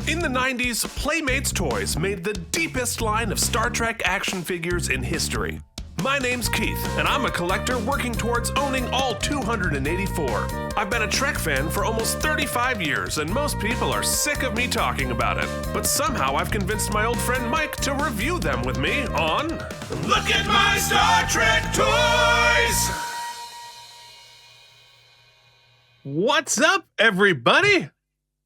In the 90s, Playmates Toys made the deepest line of Star Trek action figures in history. My name's Keith, and I'm a collector working towards owning all 284. I've been a Trek fan for almost 35 years, and most people are sick of me talking about it. But somehow I've convinced my old friend Mike to review them with me on Look at My Star Trek Toys! What's up, everybody?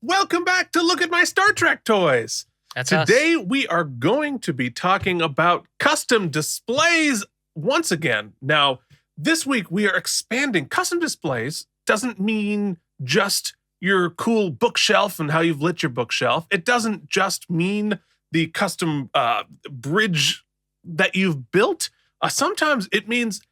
Welcome back to Look at My Star Trek Toys. Today we are going to be talking about custom displays once again. Now, this week we are expanding. Custom displays doesn't mean just your cool bookshelf and how you've lit your bookshelf. It doesn't just mean the custom bridge that you've built. Sometimes it means,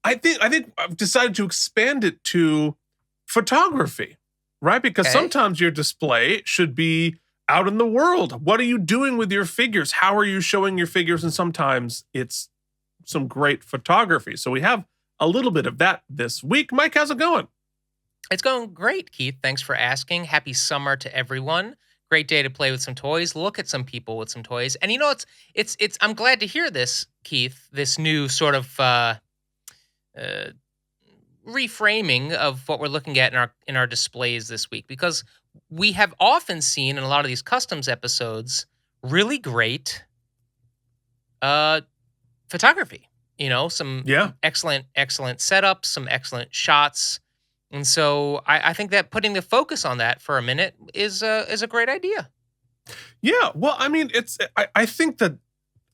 I think I've decided to expand it to photography, right? Because sometimes your display should be out in the world. What are you doing with your figures? How are you showing your figures? And sometimes it's some great photography. So we have a little bit of that this week. Mike, how's it going? It's going great, Keith. Thanks for asking. Happy summer to everyone. Great day to play with some toys. Look at some people with some toys. And you know, it's I'm glad to hear this, Keith, this new sort of reframing of what we're looking at in our displays this week, because we have often seen in a lot of these customs episodes really great photography. You know, some excellent setups, some excellent shots. And so I think that putting the focus on that for a minute is a great idea. Yeah, well, I mean, I think that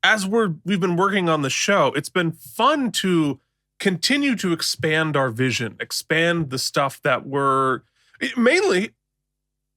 as we've been working on the show, it's been fun to continue to expand our vision, expand the stuff that mainly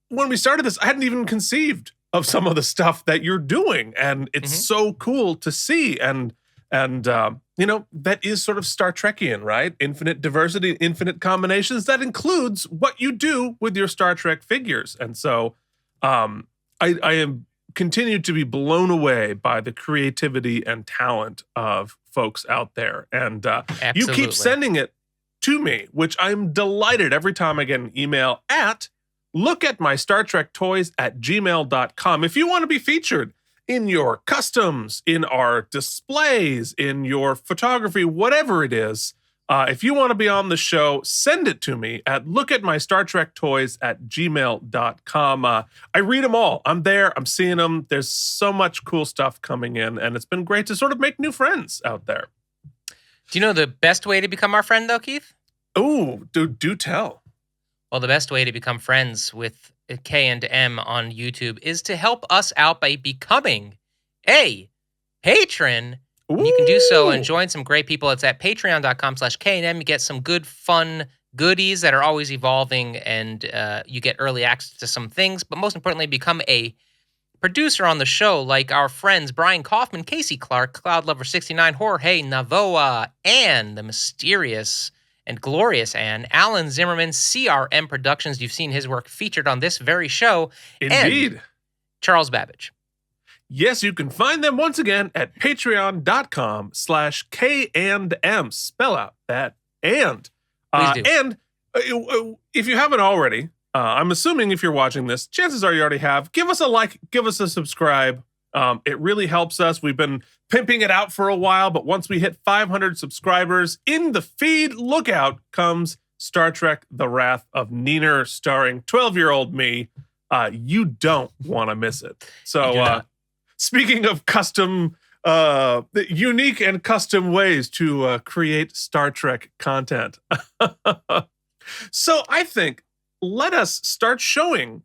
when we started this, I hadn't even conceived of some of the stuff that you're doing. And it's so cool to see. And you know, that is sort of Star Trekian, right? Infinite diversity, infinite combinations. That includes what you do with your Star Trek figures. And so I am continued to be blown away by the creativity and talent of folks out there. And you keep sending it to me, which I'm delighted every time I get an email at lookatmystartrektoys@gmail.com. If you want to be featured in your customs, in our displays, in your photography, whatever it is, if you want to be on the show, send it to me at lookatmystartrektoys@gmail.com. I read them all. I'm there. I'm seeing them. There's so much cool stuff coming in, and it's been great to sort of make new friends out there. Do you know the best way to become our friend, though, Keith? Oh, do tell. Well, the best way to become friends with K and M on YouTube is to help us out by becoming a patron. And you can do so and join some great people. It's at patreon.com/KM. You get some good, fun goodies that are always evolving, and you get early access to some things. But most importantly, become a producer on the show, like our friends Brian Kaufman, Casey Clark, Cloudlover69, Jorge Navoa, and the mysterious and glorious Anne, Alan Zimmerman, CRM Productions. You've seen his work featured on this very show. Indeed. And Charles Babbage. Yes, you can find them once again at patreon.com/K&M. Spell out that and. Please do. And if you haven't already, I'm assuming if you're watching this, chances are you already have. Give us a like, give us a subscribe. It really helps us. We've been pimping it out for a while, but once we hit 500 subscribers in the feed, look out, comes Star Trek The Wrath of Neener, starring 12-year-old me. You don't want to miss it. So speaking of custom, unique and custom ways to create Star Trek content. So I think let us start showing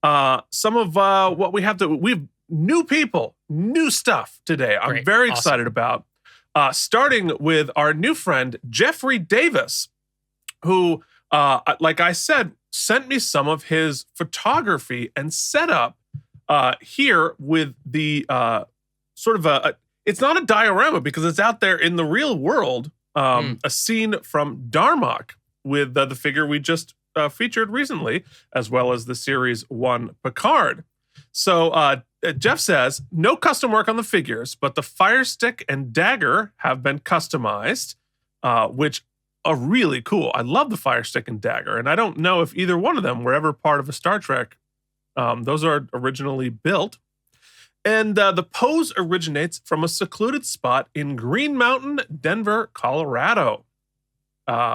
some of what we have to. We've new people, new stuff today. I'm very excited about. Starting with our new friend Jeffrey Davis, who, like I said, sent me some of his photography and setup here with the sort of it's not a diorama because it's out there in the real world. A scene from Darmok with the figure we just featured recently, as well as the Series 1 Picard. So Jeff says, no custom work on the figures, but the fire stick and dagger have been customized, which are really cool. I love the fire stick and dagger, and I don't know if either one of them were ever part of a Star Trek Those are originally built. And the pose originates from a secluded spot in Green Mountain, Denver, Colorado,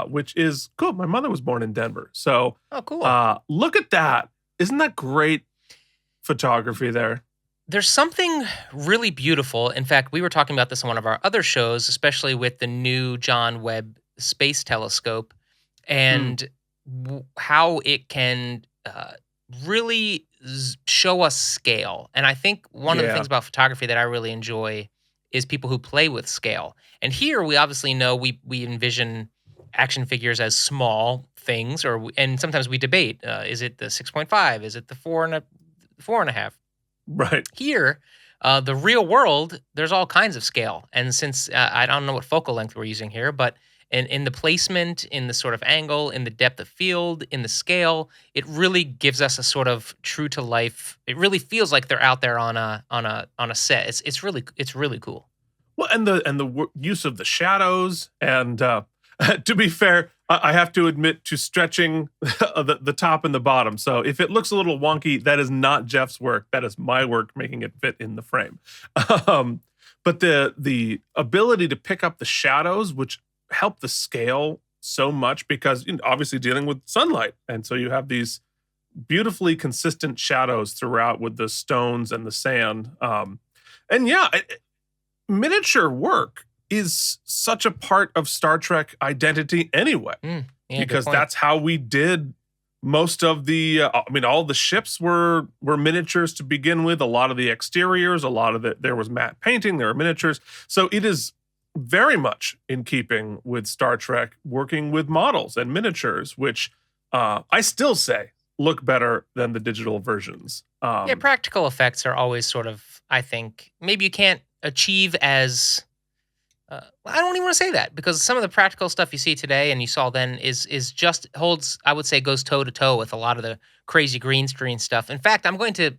which is cool. My mother was born in Denver. So cool. Look at that. Isn't that great photography there? There's something really beautiful. In fact, we were talking about this on one of our other shows, especially with the new John Webb Space Telescope and how it can really show us scale. And I think one of the things about photography that I really enjoy is people who play with scale. And here we obviously know we envision action figures as small things, and sometimes we debate, is it the 6.5? Is it the 4.5? Right. Here, the real world, there's all kinds of scale. And since I don't know what focal length we're using here, but in the placement, in the sort of angle, in the depth of field, in the scale, it really gives us a sort of true to life. It really feels like they're out there on a set. It's really cool. Well, and the use of the shadows, and to be fair, I have to admit to stretching the top and the bottom. So if it looks a little wonky, that is not Jeff's work. That is my work making it fit in the frame. But the ability to pick up the shadows, which help the scale so much, because obviously dealing with sunlight. And so you have these beautifully consistent shadows throughout with the stones and the sand. Miniature work is such a part of Star Trek identity anyway, because that's how we did most of the, all the ships were miniatures to begin with. A lot of the exteriors, there was matte painting, there were miniatures. So it is very much in keeping with Star Trek, working with models and miniatures, which I still say look better than the digital versions. Practical effects are always sort of, I think, maybe you can't achieve as... I don't even want to say that, because some of the practical stuff you see today and you saw then goes toe to toe with a lot of the crazy green screen stuff. In fact, I'm going to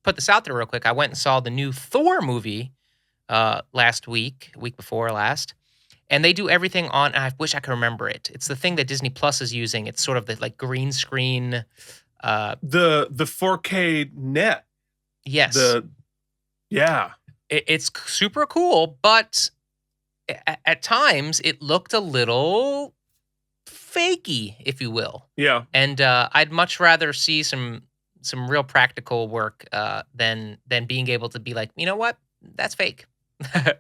put this out there real quick. I went and saw the new Thor movie week before last, and they do everything on, and I wish I could remember it. It's the thing that Disney Plus is using. It's sort of the like green screen. The 4K net. Yes. It's super cool, but at times it looked a little fakey, if you will. Yeah. And I'd much rather see some real practical work than being able to be like, you know what, that's fake.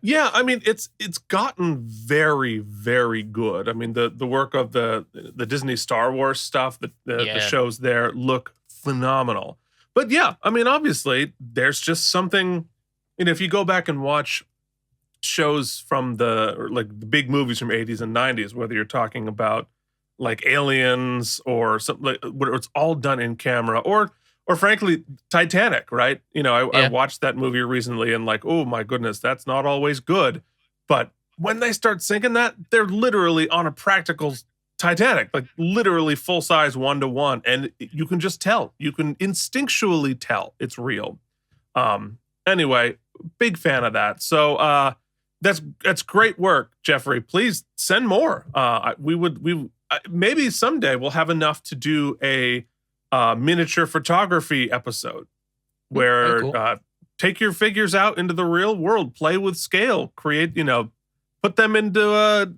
Yeah, it's gotten very, very good. The work of the Disney Star Wars stuff, the shows there look phenomenal. But yeah, obviously there's just something, if you go back and watch shows from the big movies from 80s and 90s, whether you're talking about like Aliens or something, where it's all done in camera, or frankly Titanic, right? I watched that movie recently and like, oh my goodness, that's not always good. But when they start sinking that, they're literally on a practical Titanic, like literally full size 1-to-1, and you can just tell, you can instinctually tell it's real. Anyway, big fan of that. So that's great work, Jeffrey. Please send more. Maybe someday we'll have enough to do a miniature photography episode where take your figures out into the real world, play with scale, create, put them into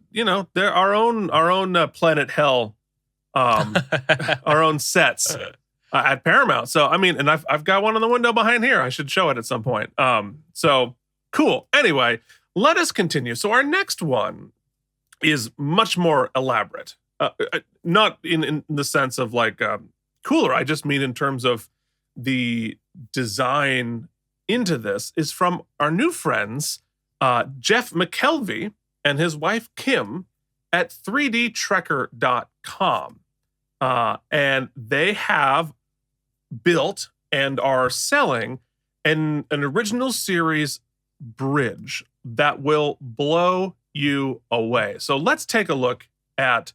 they're our own Planet Hell, our own sets at Paramount. So and I've got one on the window behind here. I should show it at some point. So cool. Anyway, let us continue. So our next one is much more elaborate. Not in the sense of like cooler. I just mean in terms of the design into this is from our new friends, Jeff McKelvy and his wife, Kim, at 3dtrekker.com. And they have built and are selling an original series bridge that will blow you away. So let's take a look at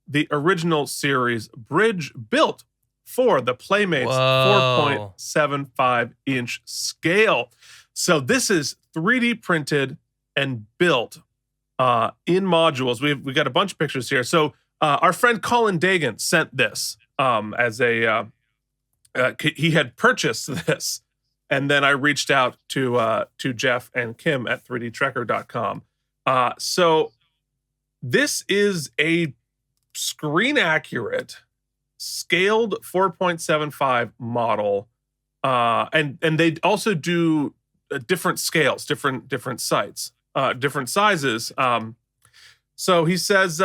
the original series bridge built for the Playmates 4.75 inch scale. So this is 3D printed and built in modules. We got a bunch of pictures here. So our friend Colin Dagan sent this as a he had purchased this, and then I reached out to Jeff and Kim at 3dtrekker.com. So this is a screen accurate, scaled 4.75 model, and they also do different scales, different sites, different sizes. So he says,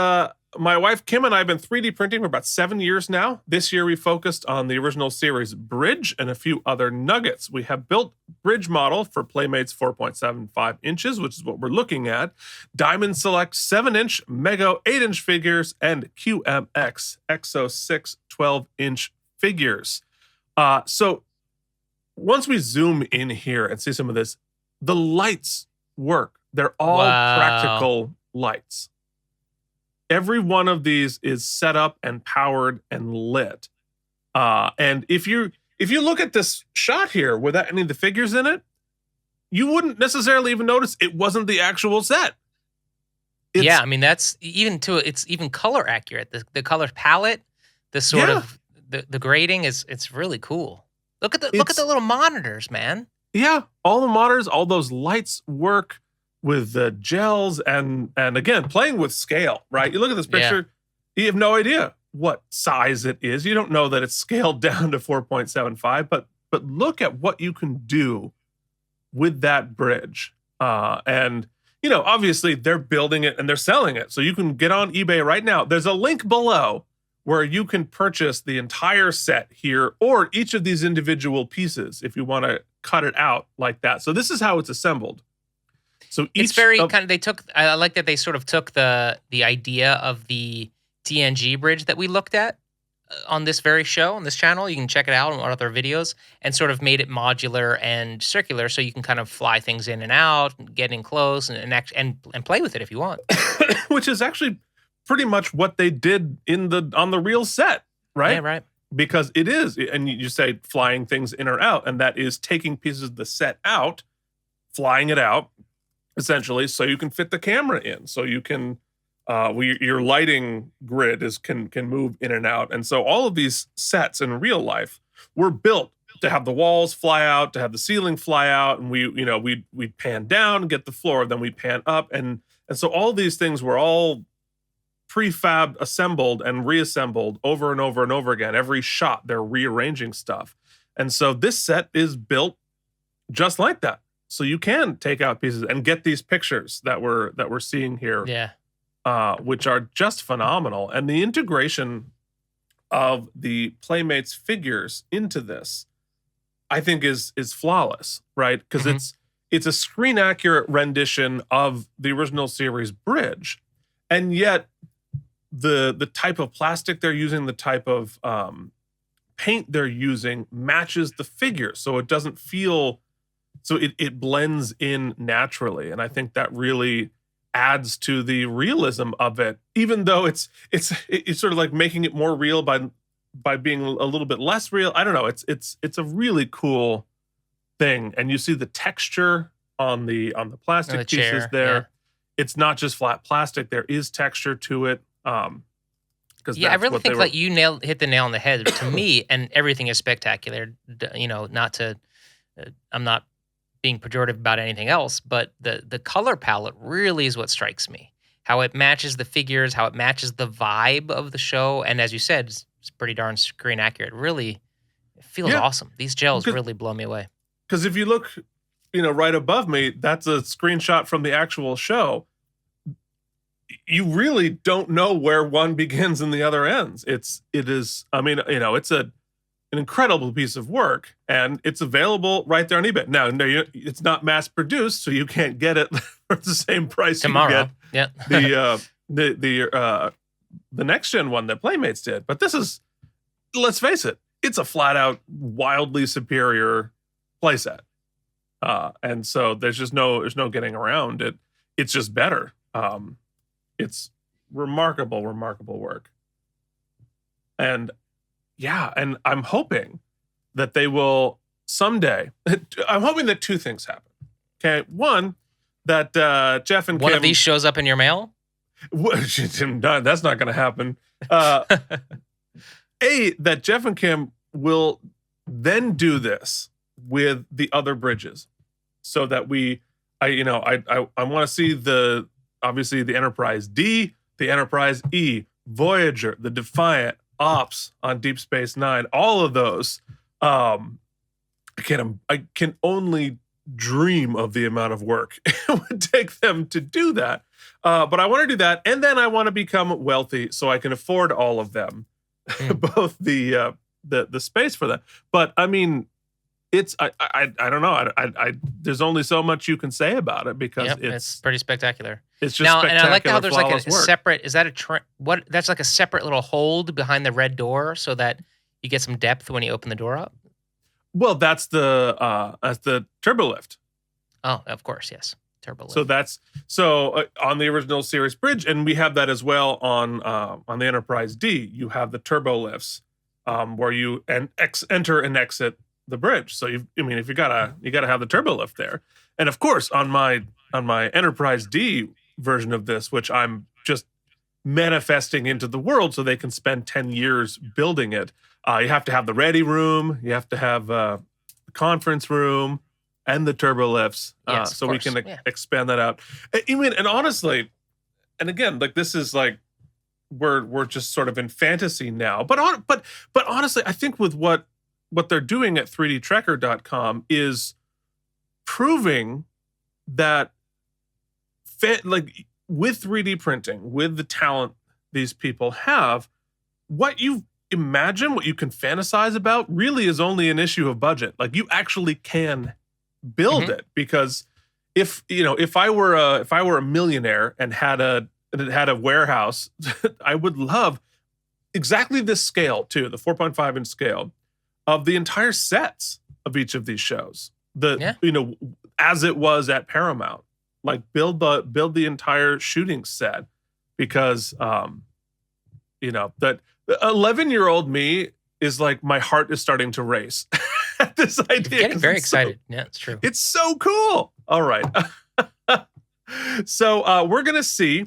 my wife Kim and I have been 3D printing for about 7 years now. This year we focused on the original series Bridge and a few other nuggets. We have built Bridge model for Playmates 4.75 inches, which is what we're looking at. Diamond Select 7-inch, Mego 8-inch figures, and QMX Exo 6 12-inch figures. So once we zoom in here and see some of this, the lights work. They're all practical lights. Every one of these is set up and powered and lit. And if you look at this shot here without any of the figures in it, you wouldn't necessarily even notice it wasn't the actual set. Yeah, I mean, that's it's even color accurate. The color palette, the sort of the grading it's really cool. Look at the little monitors, man. Yeah, all the monitors, all those lights work with the gels and again, playing with scale, right? You look at this picture, you have no idea what size it is. You don't know that it's scaled down to 4.75, but look at what you can do with that bridge. And, obviously they're building it and they're selling it. So you can get on eBay right now. There's a link below where you can purchase the entire set here or each of these individual pieces if you want to cut it out like that. So this is how it's assembled. So it's very I like that they sort of took the idea of the TNG bridge that we looked at on this very show, on this channel. You can check it out on other videos, and sort of made it modular and circular so you can kind of fly things in and out, and get in close and play with it if you want. Which is actually pretty much what they did on the real set, right? Yeah, right. Because it is, and you say flying things in or out, and that is taking pieces of the set out, flying it out, essentially, so you can fit the camera in, so you can your lighting grid can move in and out. And so all of these sets in real life were built to have the walls fly out, to have the ceiling fly out, and we'd pan down and get the floor, then we'd pan up, and so all these things were all prefab assembled and reassembled over and over and over again. Every shot they're rearranging stuff, and so this set is built just like that. So you can take out pieces and get these pictures that we're seeing here, which are just phenomenal. And the integration of the Playmates figures into this, I think, is flawless, right? Because it's a screen accurate rendition of the original series Bridge, and yet the type of plastic they're using, the type of paint they're using matches the figure, so it doesn't feel. So it blends in naturally, and I think that really adds to the realism of it. Even though it's sort of like making it more real by being a little bit less real. I don't know. It's a really cool thing, and you see the texture on the plastic pieces there. Yeah. It's not just flat plastic. There is texture to it. I really think like you hit the nail on the head to me, and everything is spectacular. I'm not being pejorative about anything else, but the color palette really is what strikes me. How it matches the figures, how it matches the vibe of the show, and as you said, it's pretty darn screen accurate. Really, it feels awesome. These gels really blow me away. Because if you look, right above me, that's a screenshot from the actual show. You really don't know where one begins and the other ends. It is. I mean, it's an incredible piece of work, and it's available right there on eBay. Now, it's not mass produced, so you can't get it for the same price tomorrow. You get the next gen one that Playmates did. But this is, let's face it, it's a flat out wildly superior playset, and so there's no getting around it. It's just better. It's remarkable work, and. Yeah, and I'm hoping that they will someday. I'm hoping that two things happen. Okay, one, that Jeff and Kim. One of these shows up in your mail? That's not going to happen. That Jeff and Kim will then do this with the other bridges, so that I want to see obviously the Enterprise D, the Enterprise E, Voyager, the Defiant, Ops on Deep Space Nine, all of those. I can only dream of the amount of work it would take them to do that. But I want to do that, and then I want to become wealthy so I can afford all of them, both the space for that. But I mean, I don't know. There's only so much you can say about it because it's pretty spectacular. It's just spectacular. And I like how there's like a work. separate. Is that that's like a separate little hold behind the red door so that you get some depth when you open the door up? Well, that's the turbolift. Oh, of course, yes, turbolift. So on the original series bridge, and we have that as well on the Enterprise D. You have the turbolifts where you enter and exit the bridge. So if you gotta have the turbolift there, and of course on my Enterprise D version of this, which I'm just manifesting into the world so they can spend 10 years building it. You have to have the ready room, you have to have the conference room, and the turbolifts, so we can expand that out. And honestly, and again, like this is like we're just sort of in fantasy now. But honestly, I think with what they're doing at 3dtrekker.com is proving that with 3D printing, with the talent these people have, what you imagine, what you can fantasize about really is only an issue of budget. Like you actually can build it, because if I were a millionaire and had a warehouse, I would love exactly this scale too, the 4.5 inch scale of the entire sets of each of these shows. As it was at Paramount, like build the entire shooting set, because that 11-year-old me is like, my heart is starting to race at this idea. You're getting very excited. Yeah, it's true. It's so cool. All right. So we're going to see,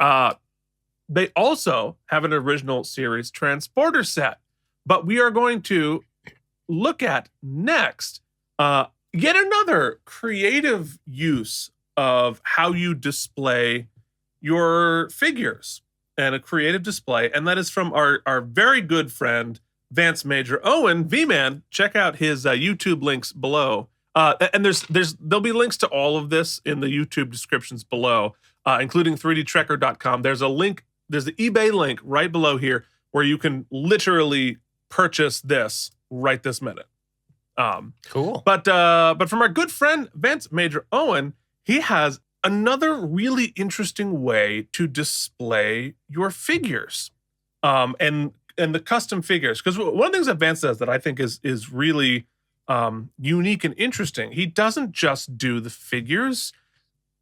they also have an original series transporter set, but we are going to look at next yet another creative use of how you display your figures, and a creative display. And that is from our very good friend, Vance Major Owen, V-Man. Check out his YouTube links below. And there'll be links to all of this in the YouTube descriptions below, including 3dtrekker.com. There's a link, there's the eBay link right below here where you can literally purchase this right this minute. Cool. But from our good friend, Vance Major Owen, he has another really interesting way to display your figures, and the custom figures. Because one of the things that Vance does that I think is really unique and interesting, he doesn't just do the figures,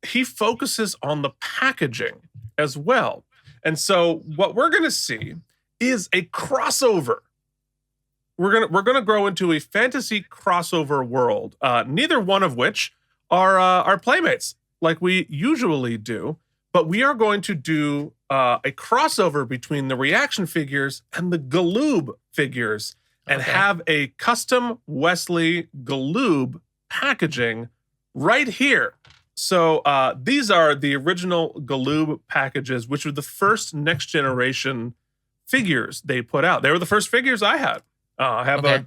he focuses on the packaging as well. And so what we're going to see is a crossover. We're gonna grow into a fantasy crossover world, neither one of which are Playmates like we usually do, but we are going to do a crossover between the reaction figures and the Galoob figures, and have a custom Wesley Galoob packaging right here. So these are the original Galoob packages, which were the first next generation figures they put out. They were the first figures I had. I have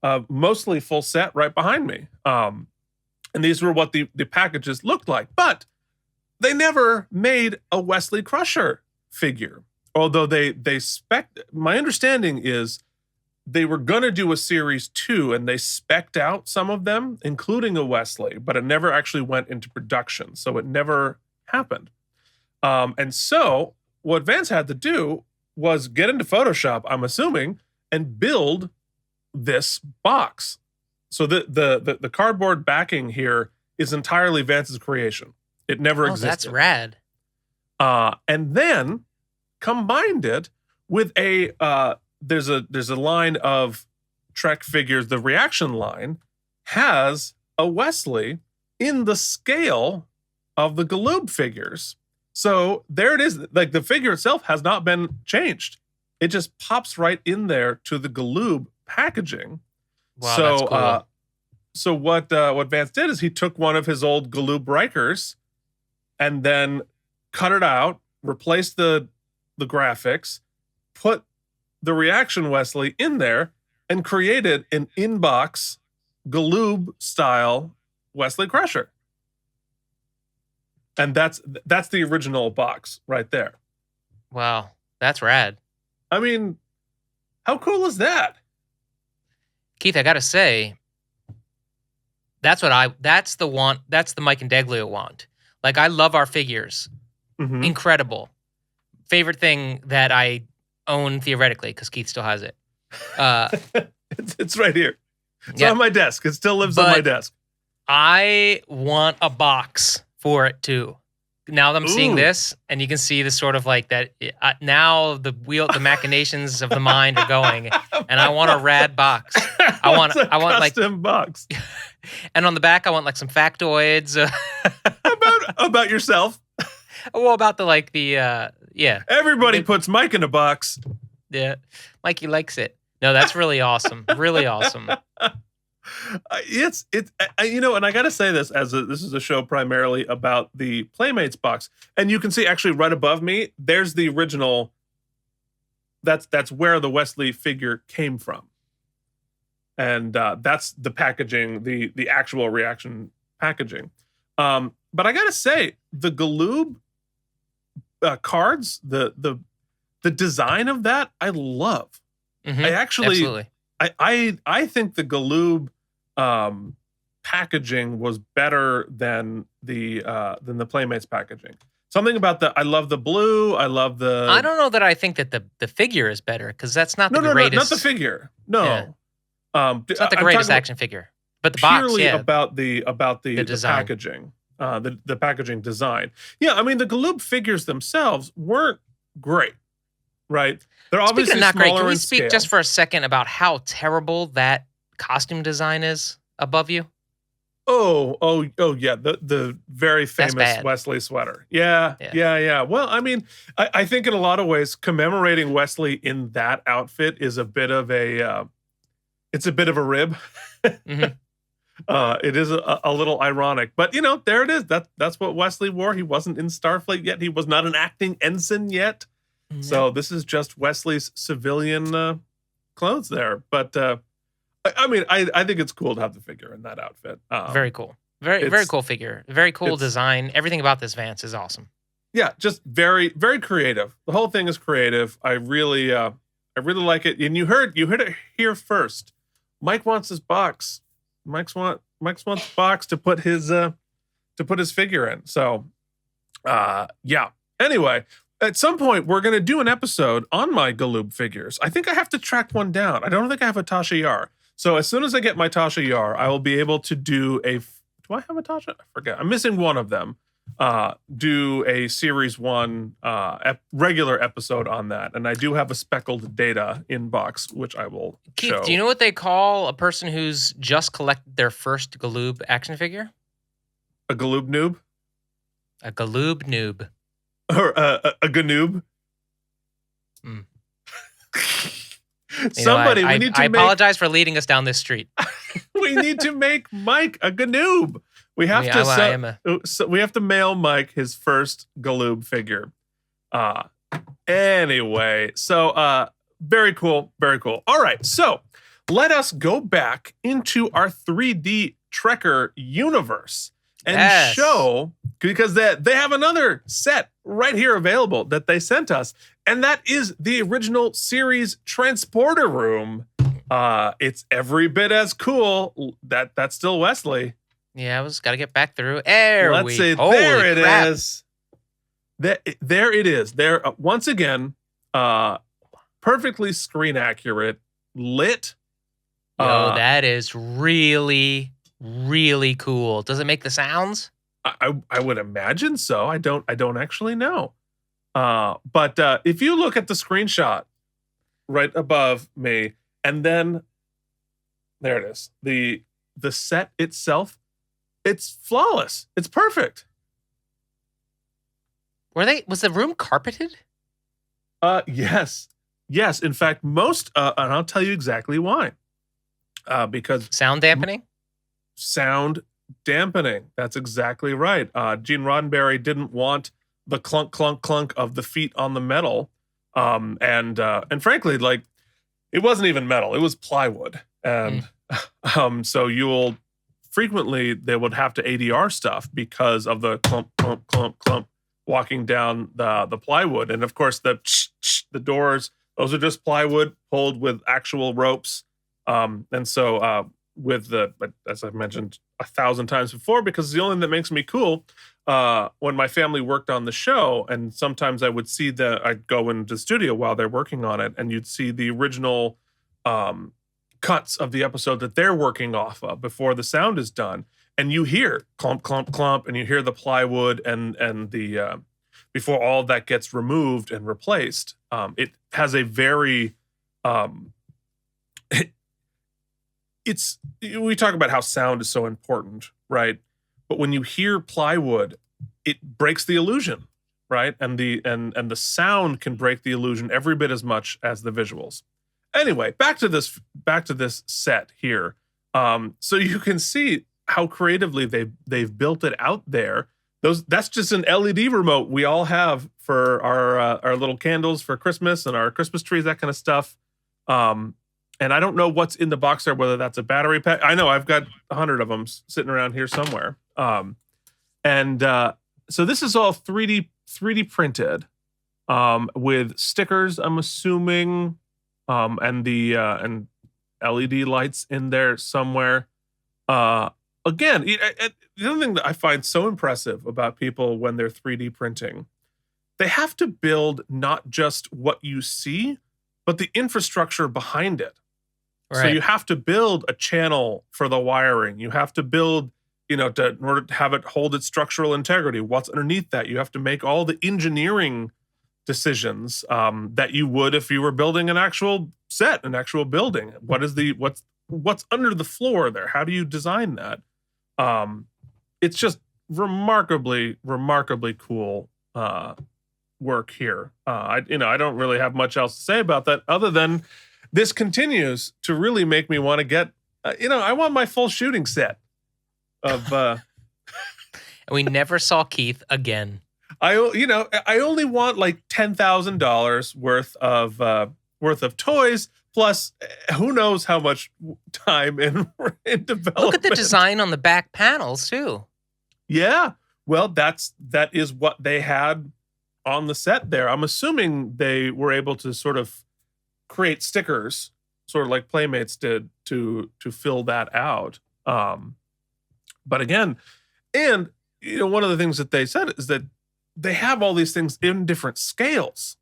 a mostly full set right behind me. And these were what the packages looked like. But they never made a Wesley Crusher figure. Although my understanding is they were going to do a series 2, and they spec'd out some of them, including a Wesley, but it never actually went into production. So it never happened. And so what Vance had to do was get into Photoshop, I'm assuming, and build this box. So the cardboard backing here is entirely Vance's creation. It never existed. That's rad. And then combined it with there's a line of Trek figures. The reaction line has a Wesley in the scale of the Galoob figures. So there it is. Like the figure itself has not been changed. It just pops right in there to the Galoob packaging. Wow, that's cool. So what Vance did is he took one of his old Galoob Rikers and then cut it out, replaced the graphics, put the reaction Wesley in there, and created an in-box Galoob style Wesley Crusher. And that's the original box right there. Wow, that's rad. I mean, how cool is that? Keith, I gotta say, that's the Mike and Deglio want. Like, I love our figures. Mm-hmm. Incredible. Favorite thing that I own theoretically, because Keith still has it. It's right here. It's on my desk. It still lives on my desk. I want a box for it too. Now that I'm seeing this, and you can see the sort of like that. Now the machinations of the mind are going, and I want a rad box. I want custom box. And on the back, I want like some factoids about yourself. Well, about the Everybody puts Mike in a box. Yeah, Mikey likes it. No, that's really awesome. Really awesome. It's and I got to say this this is a show primarily about the Playmates box, and you can see actually right above me, there's the original. That's where the Wesley figure came from, and that's the packaging, the actual reaction packaging. But I got to say, the Galoob cards, the design of that, I love. Mm-hmm. I actually, absolutely. I think the Galoob packaging was better than the Playmates packaging. Something about I love the blue. I love the. I don't know that I think that the figure is better, because that's not the greatest. No, not the figure. No, yeah. It's not the greatest action figure, but the box. Purely about the packaging, the packaging design. Yeah, I mean the Galoob figures themselves weren't great, right? They're obviously not great. Can we speak just for a second about how terrible that costume design is above you? Oh, yeah. The very famous Wesley sweater. Yeah. Well, I mean, I think in a lot of ways, commemorating Wesley in that outfit is a bit of a rib. Mm-hmm. It is a little ironic, but there it is. That's what Wesley wore. He wasn't in Starfleet yet. He was not an acting ensign yet. Mm-hmm. So this is just Wesley's civilian clothes there. But I mean, I think it's cool to have the figure in that outfit. Very cool. Very cool figure. Very cool design. Everything about this Vance is awesome. Yeah, just very, very creative. The whole thing is creative. I really like it. And you heard it here first. Mike wants his box. Mike wants a box to put his figure in. So, yeah. Anyway, at some point we're gonna do an episode on my Galoob figures. I think I have to track one down. I don't think I have a Tasha Yar. So as soon as I get my Tasha Yar, I will be able to do a. Do I have a Tasha? I forget. I'm missing one of them. Do a series 1 regular episode on that, and I do have a speckled data inbox, which I will Keith, show. Do you know what they call a person who's just collected their first Galoob action figure? A Galoob noob? A Galoob noob. Or a Ganoob? Mm. Somebody, we need to. I apologize for leading us down this street. We need to make Mike a Ganoob. We have we have to mail Mike his first Galoob figure. Anyway, so very cool, very cool. All right, so let us go back into our 3D Trekker universe and show, because they have another set right here available that they sent us, and that is the original series transporter room. It's every bit as cool. That's still Wesley. Yeah, I was got to get back through. There it is. There it is. There once again, perfectly screen accurate, lit. Yo, that is really, really cool. Does it make the sounds? I would imagine so. I don't actually know. But if you look at the screenshot right above me, and then there it is. The set itself, it's flawless. It's perfect. Was the room carpeted? Yes. In fact, most and I'll tell you exactly why. because sound dampening. Sound dampening. That's exactly right. Gene Roddenberry didn't want the clunk, clunk, clunk of the feet on the metal, and frankly, like it wasn't even metal; it was plywood, and so you'll frequently they would have to ADR stuff because of the clump, clump, clump, clump walking down the plywood, and of course the doors. Those are just plywood pulled with actual ropes, and so with the, as I've mentioned 1,000 times before, because it's the only thing that makes me cool. When my family worked on the show, and sometimes I would see I'd go into the studio while they're working on it, and you'd see the original cuts of the episode that they're working off of before the sound is done, and you hear clump, clump, clump, and you hear the plywood and the before all of that gets removed and replaced. It has a very we talk about how sound is so important, right? But when you hear plywood, it breaks the illusion, right? And the sound can break the illusion every bit as much as the visuals. Anyway, back to this set here. So you can see how creatively they've built it out there. That's just an LED remote we all have for our little candles for Christmas and our Christmas trees, that kind of stuff. And I don't know what's in the box there, whether that's a battery pack. I know I've got 100 of them sitting around here somewhere. So this is all 3D printed with stickers, I'm assuming, and LED lights in there somewhere. Again, the other thing that I find so impressive about people when they're 3D printing, they have to build not just what you see, but the infrastructure behind it. Right. So you have to build a channel for the wiring. You have to build, in order to have it hold its structural integrity. What's underneath that? You have to make all the engineering decisions that you would if you were building an actual set, an actual building. What's under the floor there? How do you design that? It's just remarkably cool work here. I don't really have much else to say about that other than this continues to really make me want to get, I want my full shooting set of. And we never saw Keith again. I only want like $10,000 worth of toys. Plus, who knows how much time in development. Look at the design on the back panels too. Yeah, well, that is what they had on the set there. I'm assuming they were able to sort of create stickers, sort of like Playmates did, to fill that out. But again, and one of the things that they said is that they have all these things in different scales.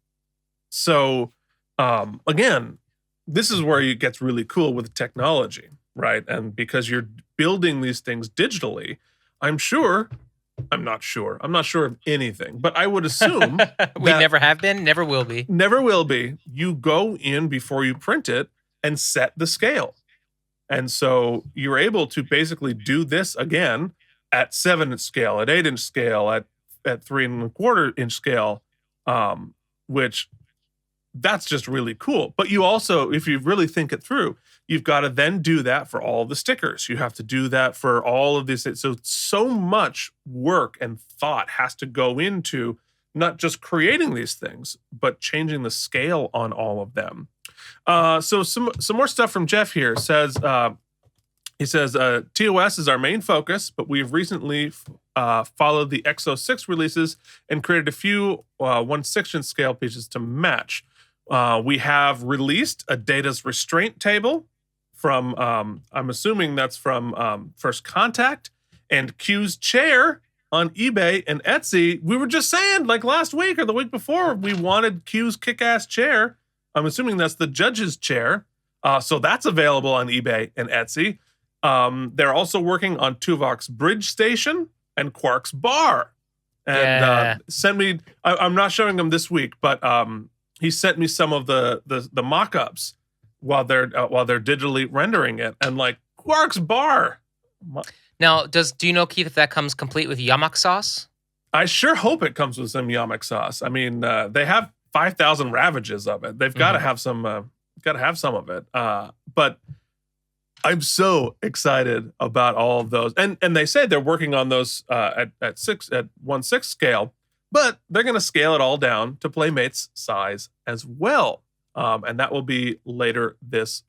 So again, this is where it gets really cool with technology, right? And because you're building these things digitally, I'm not sure of anything, but I would assume we never have been, never will be. Never will be. You go in before you print it and set the scale. And so you're able to basically do this again at 7-inch scale, at 8-inch scale, at 3.25-inch scale, which that's just really cool. But you also, if you really think it through, you've got to then do that for all the stickers. You have to do that for all of these things. So much work and thought has to go into not just creating these things, but changing the scale on all of them. So some more stuff from Jeff here says, he says, TOS is our main focus, but we've recently followed the XO6 releases and created a few 1/6-inch scale pieces to match. We have released a Data's restraint table from, I'm assuming that's from First Contact, and Q's chair on eBay and Etsy. We were just saying, like last week or the week before, we wanted Q's kick-ass chair. I'm assuming that's the judge's chair. So that's available on eBay and Etsy. They're also working on Tuvok's Bridge Station and Quark's Bar. And sent me, I'm not showing them this week, but he sent me some of the mock-ups while they're digitally rendering it. And like, Quark's Bar. Now, do you know, Keith, if that comes complete with yamak sauce? I sure hope it comes with some yamak sauce. I mean, they have 5,000 ravages of it. They've got to have some. Got to have some of it. But I'm so excited about all of those. And they say they're working on those at 1/6 scale, but they're going to scale it all down to Playmates size as well. And that will be later this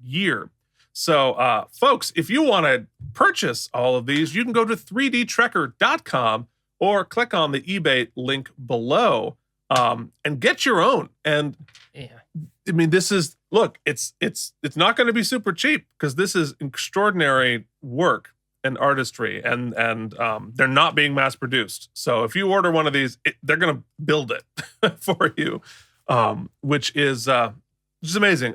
year. So, folks, if you want to purchase all of these, you can go to 3dtrekker.com or click on the eBay link below and get your own. And I mean, this is, look, it's not going to be super cheap because this is extraordinary work and artistry, and they're not being mass produced. So if you order one of these, they're going to build it for you, which is just amazing.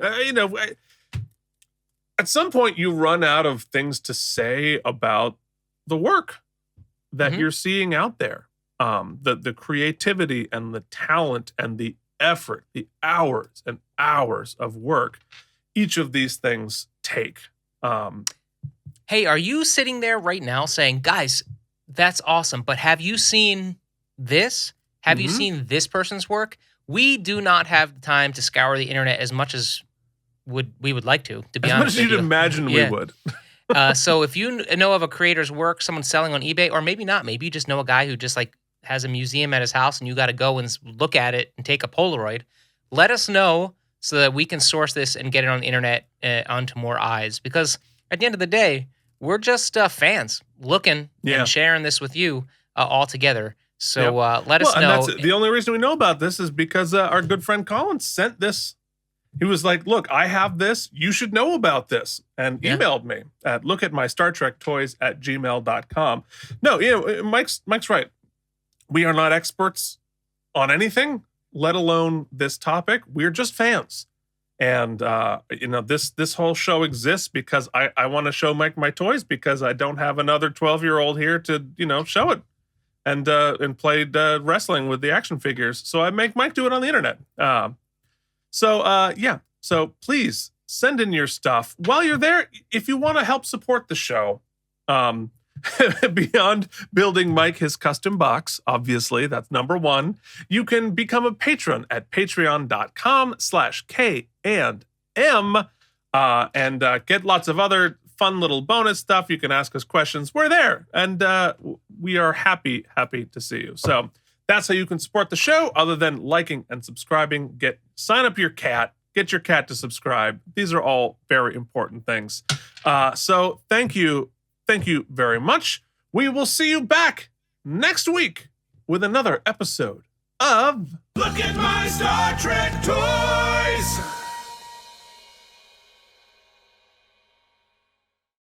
At some point, you run out of things to say about the work that you're seeing out there, the creativity and the talent and the effort, the hours and hours of work each of these things take. Hey, are you sitting there right now saying, guys, that's awesome, but have you seen this? Have you seen this person's work? We do not have the time to scour the internet as much as we would like to be honest. As much as you'd imagine we would. So if you know of a creator's work, someone selling on eBay, or maybe not, maybe you just know a guy who just like has a museum at his house and you got to go and look at it and take a Polaroid, let us know so that we can source this and get it on the internet onto more eyes. Because at the end of the day, we're just fans looking and sharing this with you all together. So let us know. And that's the only reason we know about this is because our good friend Colin sent this. He was like, look, I have this. You should know about this. And emailed me at lookatmystartrektoys@gmail.com. No, Mike's right. We are not experts on anything, let alone this topic. We're just fans. And, this whole show exists because I want to show Mike my toys because I don't have another 12-year-old here to, show it and played wrestling with the action figures. So I make Mike do it on the internet. So please send in your stuff. While you're there, if you want to help support the show, beyond building Mike his custom box, obviously, that's number one, you can become a patron at patreon.com/K&M and get lots of other fun little bonus stuff. You can ask us questions. We're there, and we are happy to see you. So that's how you can support the show, other than liking and subscribing. Sign up your cat. Get your cat to subscribe. These are all very important things. So thank you very much. We will see you back next week with another episode of Look at My Star Trek Toys.